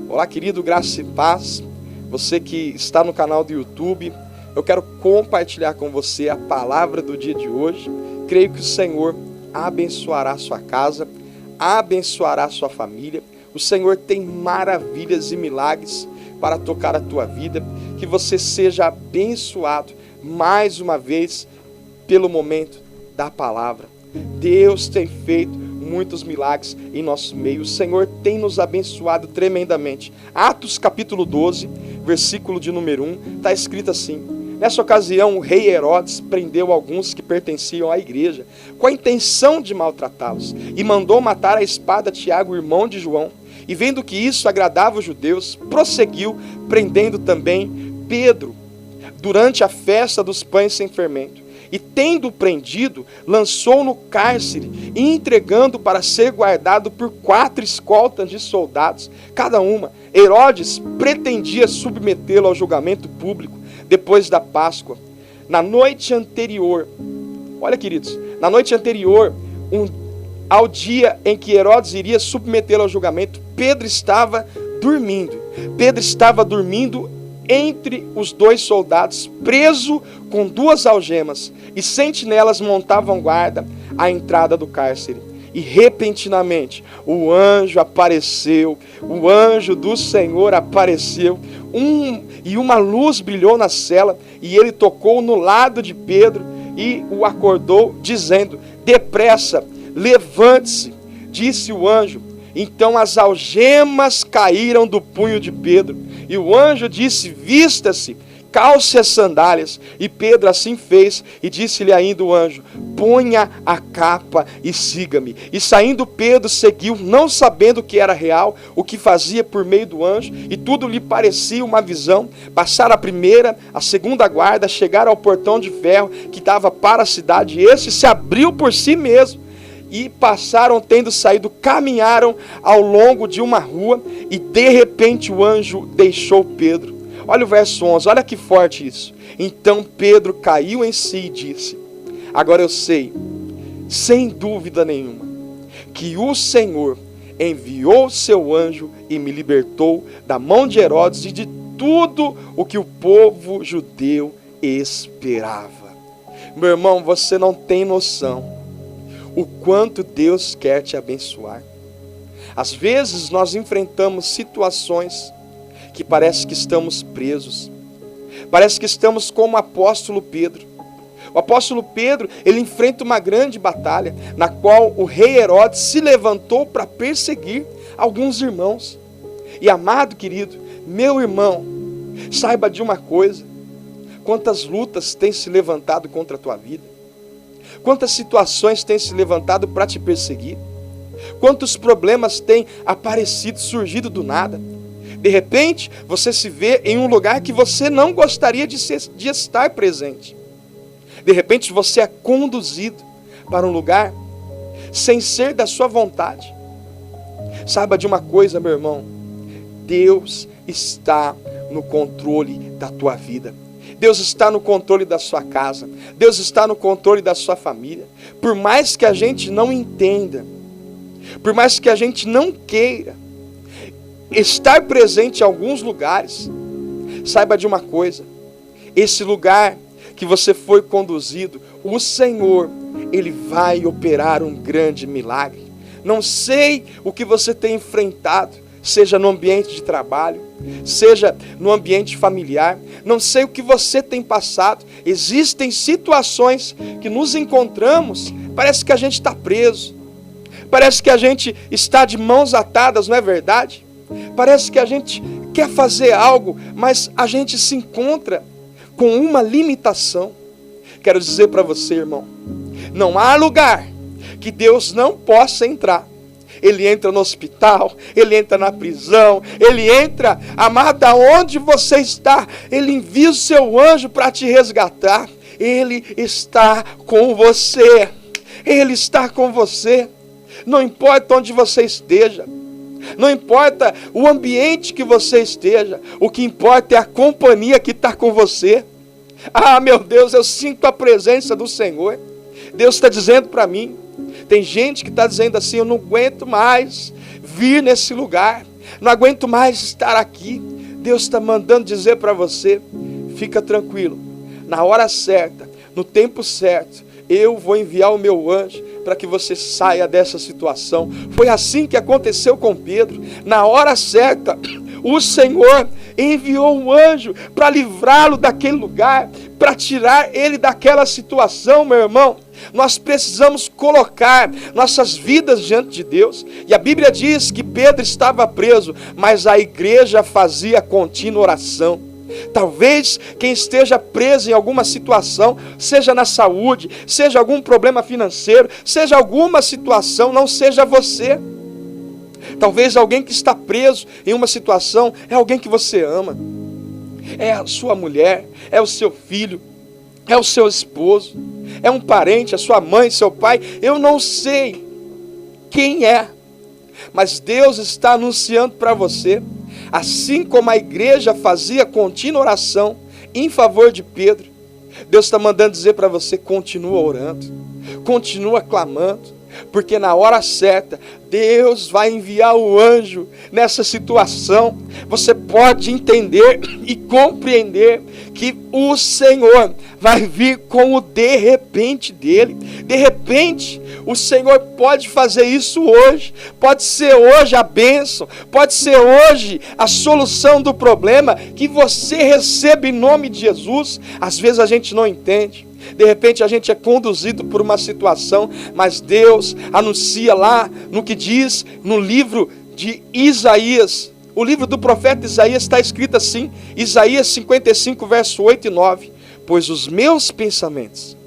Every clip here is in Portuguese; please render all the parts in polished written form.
Olá, querido, graça e paz. Você que está no canal do YouTube, eu quero compartilhar com você a palavra do dia de hoje. Creio que o Senhor abençoará a sua casa, abençoará a sua família. O Senhor tem maravilhas e milagres para tocar a tua vida. Que você seja abençoado mais uma vez pelo momento da palavra. Deus tem feito muitos milagres em nosso meio. O Senhor tem nos abençoado tremendamente. Atos capítulo 12, versículo de número 1, está escrito assim: nessa ocasião o rei Herodes prendeu alguns que pertenciam à igreja, com a intenção de maltratá-los, e mandou matar a espada Tiago, irmão de João. E vendo que isso agradava os judeus, prosseguiu, prendendo também Pedro, durante a festa dos pães sem fermento. E tendo prendido, lançou no cárcere, e entregando para ser guardado por 4 escoltas de soldados, cada uma. Herodes pretendia submetê-lo ao julgamento público, depois da Páscoa. Na noite anterior, olha, queridos, na noite anterior, ao dia em que Herodes iria submetê-lo ao julgamento, Pedro estava dormindo. Pedro estava dormindo entre os 2 soldados, preso com 2 algemas, e sentinelas montavam guarda à entrada do cárcere. E repentinamente o anjo apareceu, o anjo do Senhor apareceu, e uma luz brilhou na cela, e ele tocou no lado de Pedro e o acordou, dizendo: depressa, levante-se, disse o anjo. Então as algemas caíram do punho de Pedro, e o anjo disse: vista-se, calce as sandálias. E Pedro assim fez, e disse-lhe ainda o anjo: ponha a capa e siga-me. E saindo Pedro seguiu, não sabendo que era real o que fazia por meio do anjo, e tudo lhe parecia uma visão. Passaram a primeira, a segunda guarda, chegaram ao portão de ferro que dava para a cidade, e esse se abriu por si mesmo. E passaram, tendo saído, caminharam ao longo de uma rua, e de repente o anjo deixou Pedro. Olha o verso 11, olha que forte isso. Então Pedro caiu em si e disse: agora eu sei, sem dúvida nenhuma, que o Senhor enviou seu anjo e me libertou da mão de Herodes e de tudo o que o povo judeu esperava. Meu irmão, você não tem noção o quanto Deus quer te abençoar. Às vezes nós enfrentamos situações que parece que estamos presos. Parece que estamos como o apóstolo Pedro. O apóstolo Pedro, ele enfrenta uma grande batalha, na qual o rei Herodes se levantou para perseguir alguns irmãos. E amado querido, meu irmão, saiba de uma coisa: quantas lutas têm se levantado contra a tua vida? Quantas situações têm se levantado para te perseguir? Quantos problemas têm aparecido, surgido do nada? De repente, você se vê em um lugar que você não gostaria de estar presente. De repente, você é conduzido para um lugar sem ser da sua vontade. Saiba de uma coisa, meu irmão: Deus está no controle da tua vida. Deus está no controle da sua casa. Deus está no controle da sua família. Por mais que a gente não entenda, por mais que a gente não queira estar presente em alguns lugares, saiba de uma coisa: esse lugar que você foi conduzido, o Senhor, Ele vai operar um grande milagre. Não sei o que você tem enfrentado, seja no ambiente de trabalho, seja no ambiente familiar, não sei o que você tem passado. Existem situações que nos encontramos, parece que a gente está preso, parece que a gente está de mãos atadas, não é verdade? Parece que a gente quer fazer algo, mas a gente se encontra com uma limitação. Quero dizer para você, irmão, não há lugar que Deus não possa entrar. Ele entra no hospital, Ele entra na prisão, Ele entra, amado, aonde você está. Ele envia o seu anjo para te resgatar. Ele está com você. Ele está com você. Não importa onde você esteja, não importa o ambiente que você esteja, o que importa é a companhia que está com você. Ah, meu Deus, eu sinto a presença do Senhor. Deus está dizendo para mim, tem gente que está dizendo assim: eu não aguento mais vir nesse lugar. não aguento mais estar aqui. Deus está mandando dizer para você, fica tranquilo, na hora certa, no tempo certo, eu vou enviar o meu anjo para que você saia dessa situação. Foi assim que aconteceu com Pedro. Na hora certa, o Senhor enviou um anjo para livrá-lo daquele lugar, para tirar ele daquela situação, meu irmão. Nós precisamos colocar nossas vidas diante de Deus. E a Bíblia diz que Pedro estava preso, mas a igreja fazia contínua oração. Talvez quem esteja preso em alguma situação, seja na saúde, seja algum problema financeiro, seja alguma situação, não seja você. Talvez alguém que está preso em uma situação é alguém que você ama. É a sua mulher, é o seu filho, é o seu esposo, é um parente, a sua mãe, seu pai. Eu não sei quem é, mas Deus está anunciando para você. Assim como a igreja fazia contínua oração em favor de Pedro, Deus está mandando dizer para você, continua orando, continua clamando, porque na hora certa, Deus vai enviar o anjo nessa situação. Você pode entender e compreender que o Senhor vai vir com o de repente dele. De repente, o Senhor pode fazer isso hoje. Pode ser hoje a bênção, pode ser hoje a solução do problema que você recebe em nome de Jesus. Às vezes a gente não entende. De repente a gente é conduzido por uma situação, mas Deus anuncia lá no que diz no livro de Isaías. O livro do profeta Isaías está escrito assim, Isaías 55, verso 8 e 9. Pois os meus pensamentos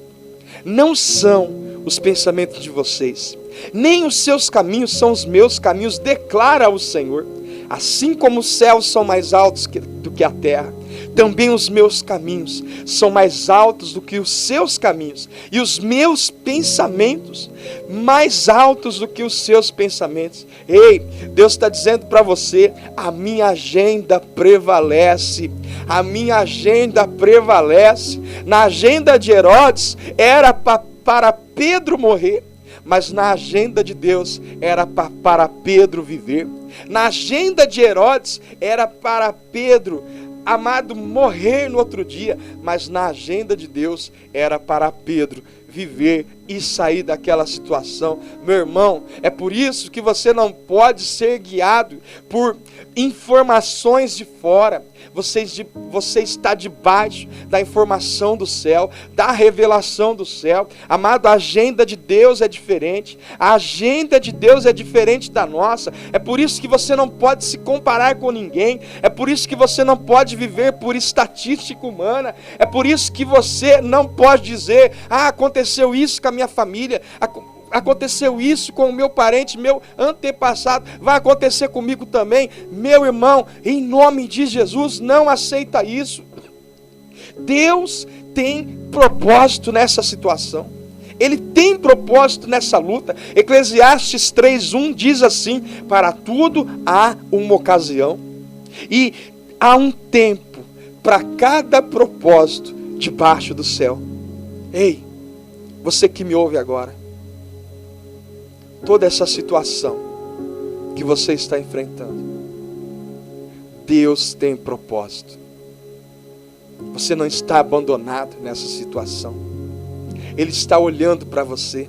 não são os pensamentos de vocês, nem os seus caminhos são os meus caminhos, declara o Senhor. Assim como os céus são mais altos do que a terra, também os meus caminhos são mais altos do que os seus caminhos, e os meus pensamentos mais altos do que os seus pensamentos. Ei, Deus está dizendo para você, a minha agenda prevalece, a minha agenda prevalece. Na agenda de Herodes era para Pedro morrer, mas na agenda de Deus era para Pedro viver. Na agenda de Herodes era para Pedro, amado, morrer no outro dia, mas na agenda de Deus era para Pedro viver e sair daquela situação. Meu irmão, é por isso que você não pode ser guiado por informações de fora. Você está debaixo da informação do céu, da revelação do céu. Amado, a agenda de Deus é diferente. A agenda de Deus é diferente da nossa. É por isso que você não pode se comparar com ninguém. É por isso que você não pode viver por estatística humana. É por isso que você não pode dizer, aconteceu isso com a minha família, aconteceu isso com o meu parente, meu antepassado, vai acontecer comigo também. Meu irmão, em nome de Jesus, não aceita isso. Deus tem propósito nessa situação. Ele tem propósito nessa luta. Eclesiastes 3:1 diz assim, para tudo há uma ocasião e há um tempo para cada propósito debaixo do céu. Ei, você que me ouve agora, toda essa situação que você está enfrentando, Deus tem propósito. Você não está abandonado nessa situação. Ele está olhando para você.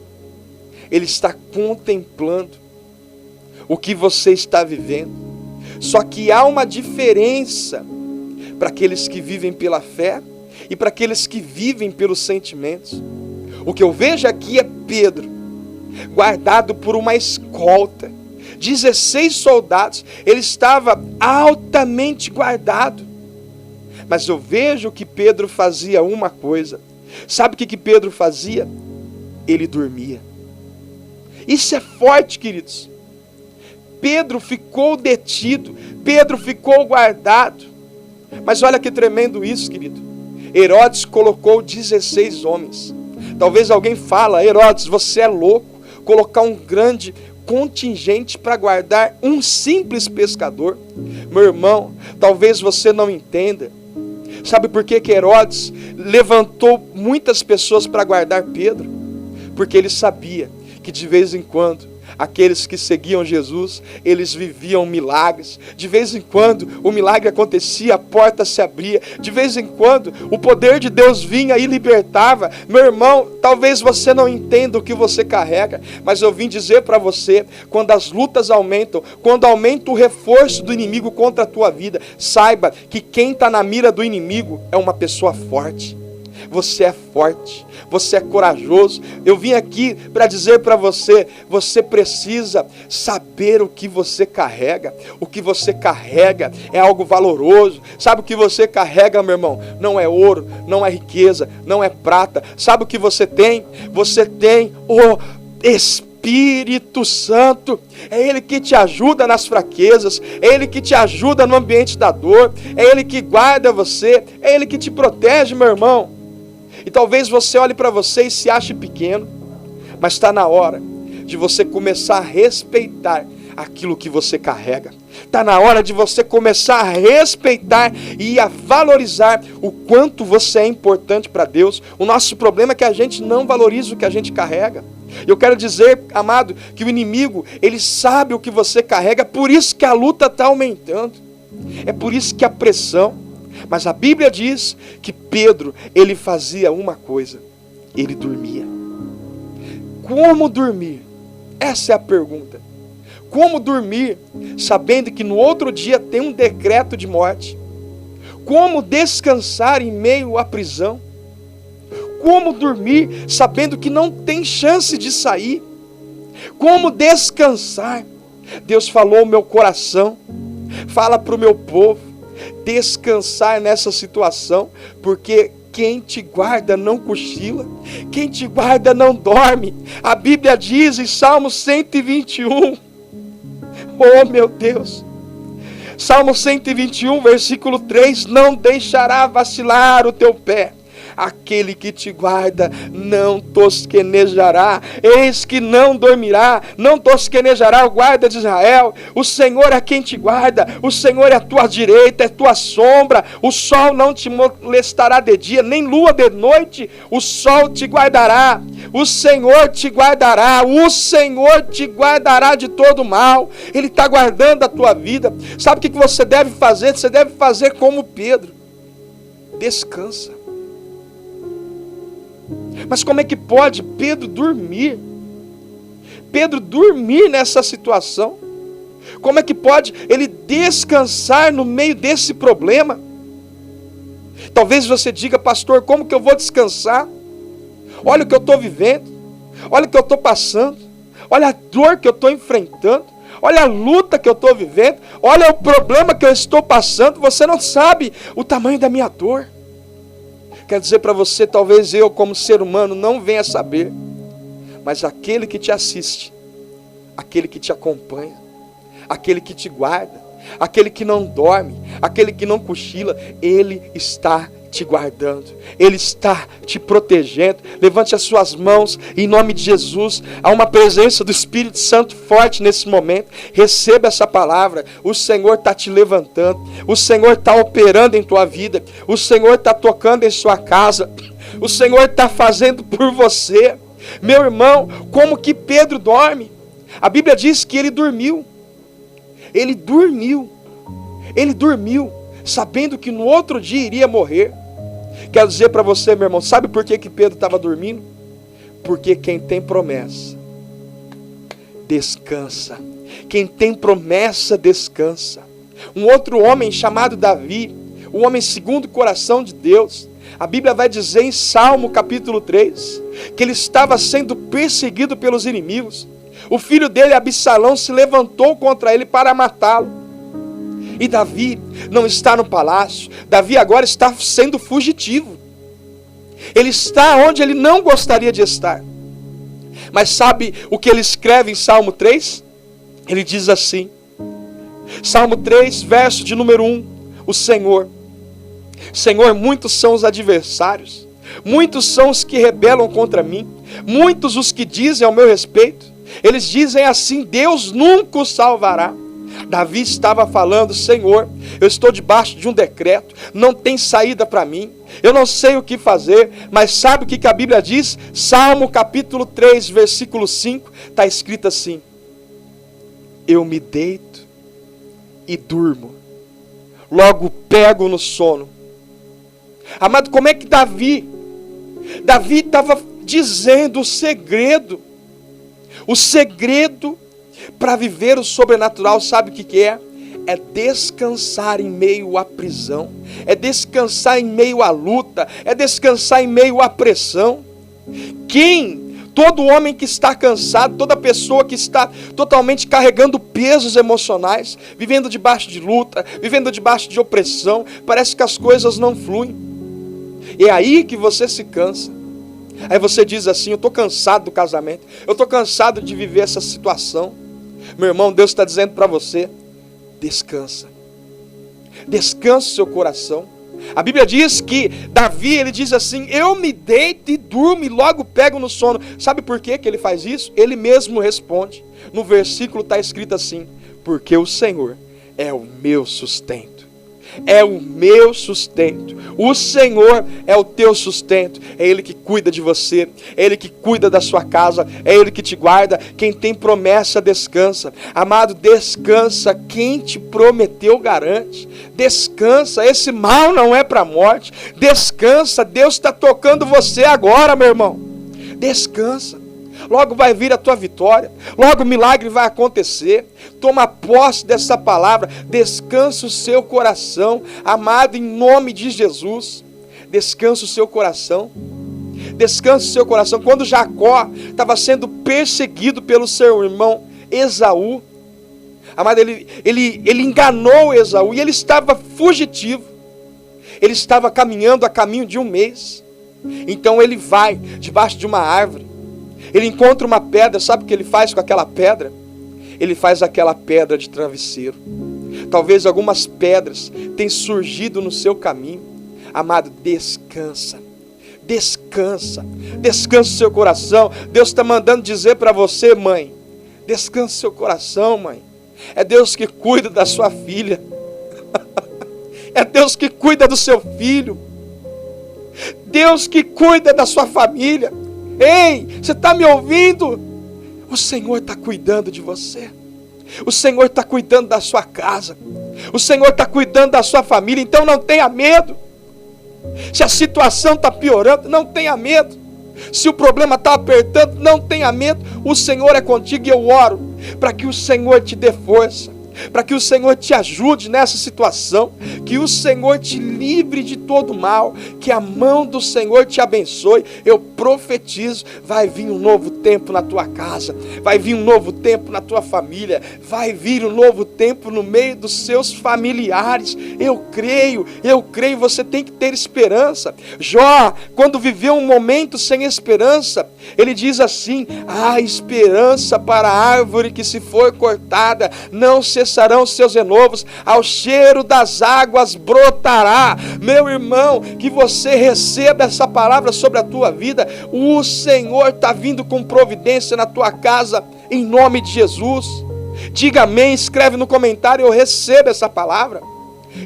Ele está contemplando o que você está vivendo. Só que há uma diferença para aqueles que vivem pela fé e para aqueles que vivem pelos sentimentos. O que eu vejo aqui é Pedro guardado por uma escolta, 16 soldados, ele estava altamente guardado. Mas eu vejo que Pedro fazia uma coisa. Sabe o que Pedro fazia? Ele dormia. Isso é forte, queridos. Pedro ficou detido, Pedro ficou guardado. Mas olha que tremendo isso, querido. Herodes colocou 16 homens. Talvez alguém fala, Herodes, você é louco, colocar um grande contingente para guardar um simples pescador. Meu irmão, talvez você não entenda. Sabe por que Herodes levantou muitas pessoas para guardar Pedro? Porque ele sabia que de vez em quando Aqueles que seguiam Jesus, eles viviam milagres. De vez em quando o milagre acontecia, a porta se abria. De vez em quando o poder de Deus vinha e libertava. Meu irmão, talvez você não entenda o que você carrega, mas eu vim dizer para você, quando as lutas aumentam, quando aumenta o reforço do inimigo contra a tua vida, saiba que quem está na mira do inimigo é uma pessoa forte. Você é forte, você é corajoso. Eu vim aqui para dizer para você, você precisa saber o que você carrega. O que você carrega é algo valoroso. Sabe o que você carrega, meu irmão? Não é ouro, não é riqueza, não é prata. Sabe o que você tem? Você tem o Espírito Santo. É Ele que te ajuda nas fraquezas, é Ele que te ajuda no ambiente da dor, é Ele que guarda você, é Ele que te protege, meu irmão. E talvez você olhe para você e se ache pequeno, mas está na hora de você começar a respeitar aquilo que você carrega. Está na hora de você começar a respeitar e a valorizar o quanto você é importante para Deus. O nosso problema é que a gente não valoriza o que a gente carrega. Eu quero dizer, amado, que o inimigo, ele sabe o que você carrega, por isso que a luta está aumentando. É por isso que a pressão. Mas a Bíblia diz que Pedro, ele fazia uma coisa, ele dormia. Como dormir? Essa é a pergunta. Como dormir, sabendo que no outro dia tem um decreto de morte? Como descansar em meio à prisão? Como dormir, sabendo que não tem chance de sair? Como descansar? Deus falou ao meu coração, fala para o meu povo, descansar nessa situação, porque quem te guarda não cochila, quem te guarda não dorme. A Bíblia diz em Salmo 121, oh meu Deus, Salmo 121, versículo 3, não deixará vacilar o teu pé. Aquele que te guarda não tosquenejará, eis que não dormirá, não tosquenejará o guarda de Israel. O Senhor é quem te guarda, o Senhor é a tua direita, é tua sombra. O sol não te molestará de dia, nem lua de noite, o sol te guardará. O Senhor te guardará, o Senhor te guardará de todo mal. Ele está guardando a tua vida. Sabe o que você deve fazer? Você deve fazer como Pedro, descansa. Mas como é que pode Pedro dormir? Pedro dormir nessa situação? Como é que pode ele descansar no meio desse problema? Talvez você diga, pastor, como que eu vou descansar? Olha o que eu estou vivendo, olha o que eu estou passando, olha a dor que eu estou enfrentando, olha a luta que eu estou vivendo, olha o problema que eu estou passando. Você não sabe o tamanho da minha dor. Quero dizer para você, talvez eu como ser humano não venha saber, mas aquele que te assiste, aquele que te acompanha, aquele que te guarda, aquele que não dorme, aquele que não cochila, ele está te guardando, ele está te protegendo. Levante as suas mãos em nome de Jesus. Há uma presença do Espírito Santo forte nesse momento. Receba essa palavra. O Senhor está te levantando, o Senhor está operando em tua vida, o Senhor está tocando em sua casa, o Senhor está fazendo por você. Meu irmão, como que Pedro dorme? A Bíblia diz que ele dormiu. Ele dormiu, sabendo que no outro dia iria morrer. Quero dizer para você, meu irmão, sabe por que Pedro estava dormindo? Porque quem tem promessa, descansa. Quem tem promessa, descansa. Um outro homem chamado Davi, um homem segundo o coração de Deus, a Bíblia vai dizer em Salmo capítulo 3, que ele estava sendo perseguido pelos inimigos. O filho dele, Absalão, se levantou contra ele para matá-lo. E Davi não está no palácio. Davi agora está sendo fugitivo. Ele está onde ele não gostaria de estar. Mas sabe o que ele escreve em Salmo 3? Ele diz assim, Salmo 3, verso de número 1, o Senhor, muitos são os adversários, muitos são os que rebelam contra mim, muitos os que dizem ao meu respeito. Eles dizem assim, Deus nunca o salvará. Davi estava falando, Senhor, eu estou debaixo de um decreto, não tem saída para mim, eu não sei o que fazer, mas sabe o que a Bíblia diz? Salmo capítulo 3, versículo 5, está escrito assim, eu me deito e durmo, logo pego no sono. Amado, como é que Davi estava dizendo o segredo para viver o sobrenatural, sabe o que é? É descansar em meio à prisão, é descansar em meio à luta, é descansar em meio à pressão. Todo homem que está cansado, toda pessoa que está totalmente carregando pesos emocionais, vivendo debaixo de luta, vivendo debaixo de opressão, parece que as coisas não fluem. E é aí que você se cansa. Aí você diz assim: eu estou cansado do casamento, eu estou cansado de viver essa situação. Meu irmão, Deus está dizendo para você: descansa. Descansa o seu coração. A Bíblia diz que Davi, ele diz assim: eu me deito e durmo e logo pego no sono. Sabe por que ele faz isso? Ele mesmo responde. No versículo está escrito assim: porque o Senhor é o meu sustento. É o meu sustento. O Senhor é o teu sustento. É Ele que cuida de você, é Ele que cuida da sua casa, é Ele que te guarda. Quem tem promessa descansa. Amado, descansa. Quem te prometeu garante. Descansa. Esse mal não é para a morte. Descansa. Deus está tocando você agora, meu irmão. Descansa. Logo vai vir a tua vitória, logo o milagre vai acontecer. Toma posse dessa palavra, descansa o seu coração, amado, em nome de Jesus. Descansa o seu coração, descansa o seu coração. Quando Jacó estava sendo perseguido pelo seu irmão Esaú, amado, ele enganou Esaú e ele estava fugitivo. Ele estava caminhando a caminho de um mês. Então ele vai debaixo de uma árvore. Ele encontra uma pedra, sabe o que ele faz com aquela pedra? Ele faz aquela pedra de travesseiro. Talvez algumas pedras tenham surgido no seu caminho. Amado, descansa. Descansa. Descansa o seu coração. Deus está mandando dizer para você, mãe: descansa o seu coração, mãe. É Deus que cuida da sua filha. É Deus que cuida do seu filho. Deus que cuida da sua família. Ei, você está me ouvindo? O Senhor está cuidando de você. O Senhor está cuidando da sua casa. O Senhor está cuidando da sua família. Então não tenha medo. Se a situação está piorando, não tenha medo. Se o problema está apertando, não tenha medo. O Senhor é contigo e eu oro para que o Senhor te dê força, para que o Senhor te ajude nessa situação, que o Senhor te livre de todo mal, que a mão do Senhor te abençoe. Eu profetizo, vai vir um novo tempo na tua casa, vai vir um novo tempo na tua família, vai vir um novo tempo no meio dos seus familiares. Eu creio, você tem que ter esperança. Jó, quando viveu um momento sem esperança, ele diz assim: há esperança para a árvore que se for cortada, não cessarão seus renovos, ao cheiro das águas brotará. Meu irmão, que você receba essa palavra sobre a tua vida. O Senhor está vindo com providência na tua casa, em nome de Jesus. Diga amém, escreve no comentário: eu recebo essa palavra.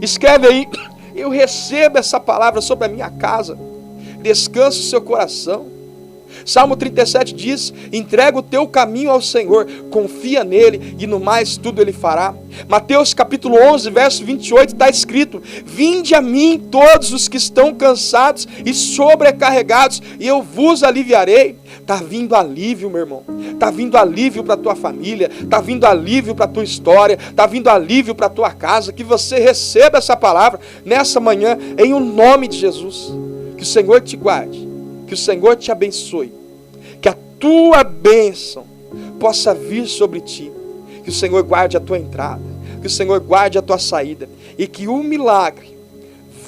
Escreve aí: eu recebo essa palavra sobre a minha casa. Descansa o seu coração. Salmo 37 diz: entrega o teu caminho ao Senhor, confia nele e no mais tudo ele fará. Mateus capítulo 11, verso 28 está escrito: vinde a mim todos os que estão cansados e sobrecarregados, e eu vos aliviarei. Está vindo alívio, meu irmão. Está vindo alívio para a tua família, está vindo alívio para a tua história, está vindo alívio para a tua casa. Que você receba essa palavra nessa manhã, em o nome de Jesus. Que o Senhor te guarde, que o Senhor te abençoe, que a tua bênção possa vir sobre ti, que o Senhor guarde a tua entrada, que o Senhor guarde a tua saída, e que o milagre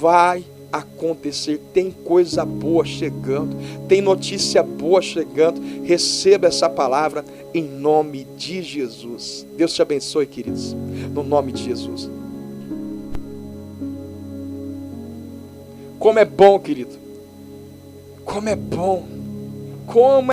vai acontecer. Tem coisa boa chegando, tem notícia boa chegando. Receba essa palavra em nome de Jesus. Deus te abençoe, queridos, no nome de Jesus. Como é bom, querido, como é bom, como